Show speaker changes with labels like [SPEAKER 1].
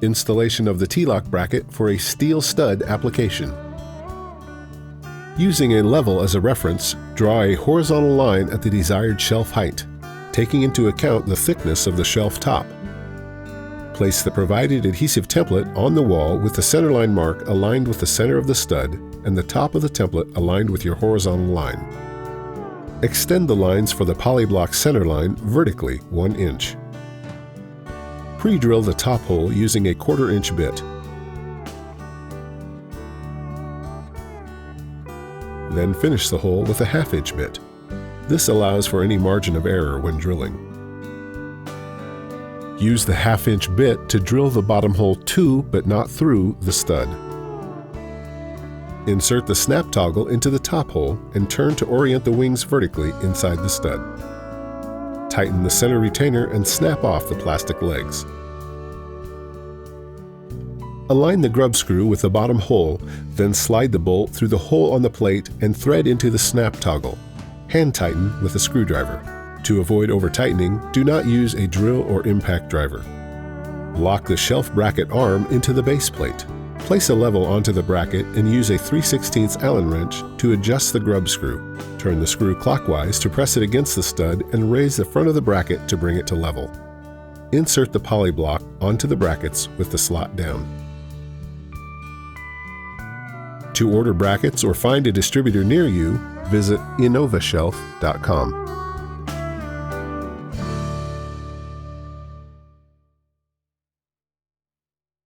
[SPEAKER 1] Installation of the T-LOC bracket for a steel stud application. Using a level as a reference, draw a horizontal line at the desired shelf height, taking into account the thickness of the shelf top. Place the provided adhesive template on the wall with the centerline mark aligned with the center of the stud and the top of the template aligned with your horizontal line. Extend the lines for the polyblock centerline vertically 1 inch. Pre-drill the top hole using a 1/4 inch bit. Then finish the hole with a 1/2 inch bit. This allows for any margin of error when drilling. Use the 1/2 inch bit to drill the bottom hole to, but not through, the stud. Insert the snap toggle into the top hole and turn to orient the wings vertically inside the stud. Tighten the center retainer and snap off the plastic legs. Align the grub screw with the bottom hole, then slide the bolt through the hole on the plate and thread into the snap toggle. Hand tighten with a screwdriver. To avoid over-tightening, do not use a drill or impact driver. Lock the shelf bracket arm into the base plate. Place a level onto the bracket and use a 3/16 Allen wrench to adjust the grub screw. Turn the screw clockwise to press it against the stud and raise the front of the bracket to bring it to level. Insert the poly block onto the brackets with the slot down. To order brackets or find a distributor near you, visit InnovaShelf.com.